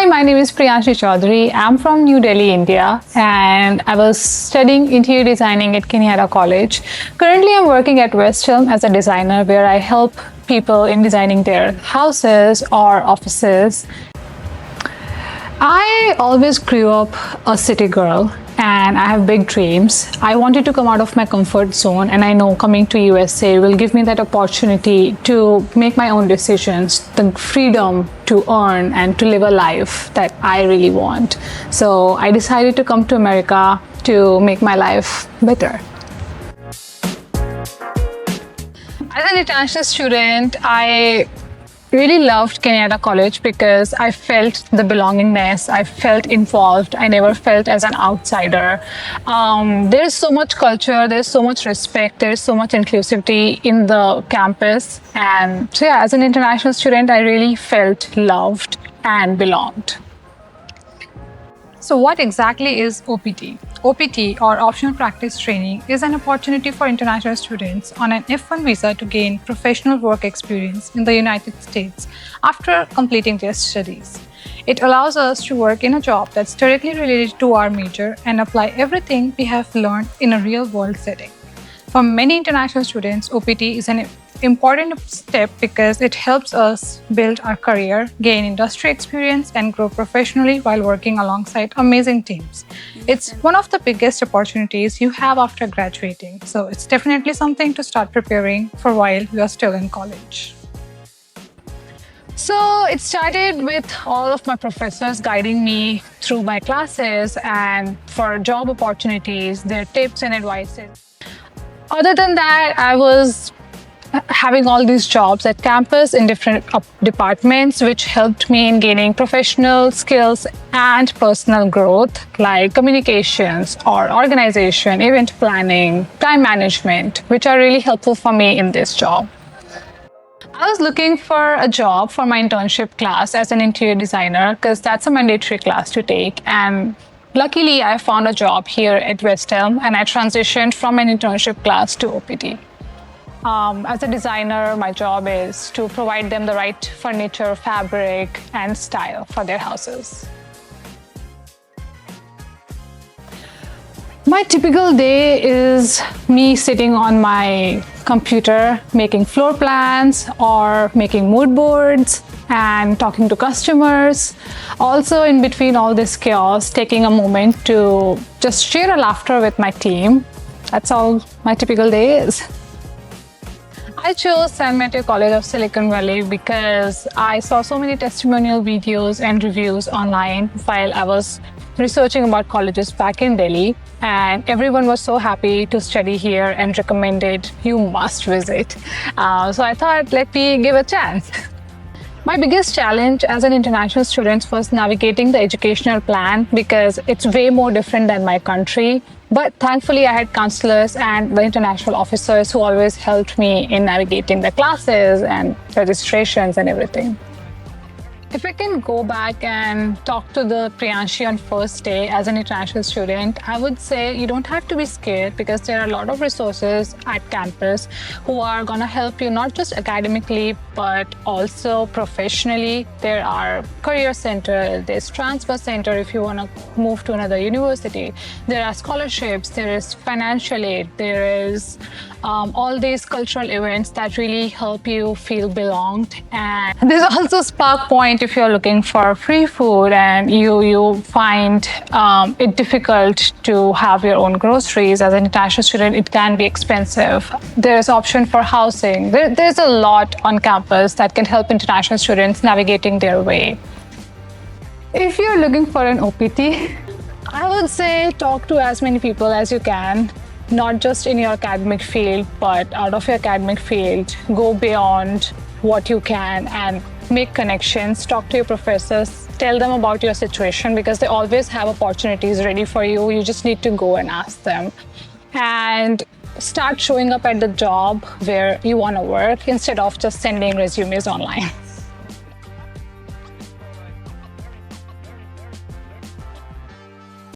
my name is Priyanshi Chaudhary. I'm from New Delhi, India, and I was studying interior designing at Cañada College. Currently, I'm working at West Elm as a designer where I help people in designing their houses or offices. I always grew up a city girl and I have big dreams. I wanted to come out of my comfort zone, and I know coming to USA will give me that opportunity to make my own decisions, the freedom to earn and to live a life that I really want. So I decided to come to America to make my life better. As an international student, I really loved Cañada College because I felt the belongingness, I felt involved, I never felt as an outsider. There's so much culture, there's so much respect, there's so much inclusivity in the campus. And so yeah, as an international student, I really felt loved and belonged. So what exactly is OPT? OPT, or Optional Practice Training, is an opportunity for international students on an F1 visa to gain professional work experience in the United States after completing their studies. It allows us to work in a job that's directly related to our major and apply everything we have learned in a real-world setting. For many international students, OPT is an important step because it helps us build our career, gain industry experience, and grow professionally while working alongside amazing teams. It's one of the biggest opportunities you have after graduating, so it's definitely something to start preparing for while you are still in college. So it started with all of my professors guiding me through my classes and for job opportunities, their tips and advices. Other than that, I was having all these jobs at campus in different departments, which helped me in gaining professional skills and personal growth like communications or organization, event planning, time management, which are really helpful for me in this job. I was looking for a job for my internship class as an interior designer because that's a mandatory class to take, and luckily I found a job here at West Elm and I transitioned from an internship class to OPT. As a designer, my job is to provide them the right furniture, fabric, and style for their houses. My typical day is me sitting on my computer, making floor plans or making mood boards and talking to customers. Also, in between all this chaos, taking a moment to just share a laughter with my team. That's all my typical day is. I chose San Mateo College of Silicon Valley because I saw so many testimonial videos and reviews online while I was researching about colleges back in Delhi, and everyone was so happy to study here and recommended you must visit. So I thought, let me give a chance. My biggest challenge as an international student was navigating the educational plan because it's way more different than my country. But thankfully, I had counselors and the international officers who always helped me in navigating the classes and registrations and everything. If I can go back and talk to the Priyanshi on first day as an international student, I would say you don't have to be scared because there are a lot of resources at campus who are going to help you not just academically but also professionally. There are career center, there's transfer center if you want to move to another university. There are scholarships, there is financial aid, there is all these cultural events that really help you feel belonged. And there's also Spark Point if you're looking for free food and you find it difficult to have your own groceries. As an international student, it can be expensive. There's option for housing. There's a lot on campus that can help international students navigating their way. If you're looking for an OPT, I would say talk to as many people as you can. Not just in your academic field, but out of your academic field. Go beyond what you can and make connections. Talk to your professors. Tell them about your situation because they always have opportunities ready for you. You just need to go and ask them. And start showing up at the job where you want to work instead of just sending resumes online.